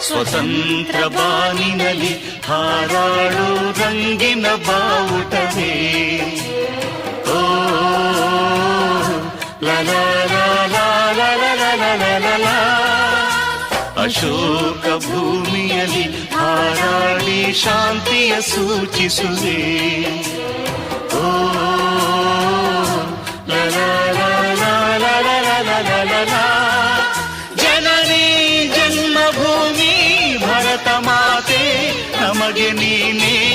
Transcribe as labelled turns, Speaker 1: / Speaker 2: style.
Speaker 1: ಸ್ವತಂತ್ರ ಬಾನಿನಲ್ಲಿ ಹಾರಾಡು ರಂಗಿನ ಬಾವುಟವೇ. ಓ ಲಲಾ ಅಶೋಕ ಭೂಮಿಯಲ್ಲಿ ಹಾರಾಡಿ ಶಾಂತಿಯ ಸೂಚಿಸುವೆ. ಓ ಜನನಿ ಜನ್ಮಭೂಮಿ ಭರತ ಮಾತೆ, ನಮಗೆ ನೀನೇ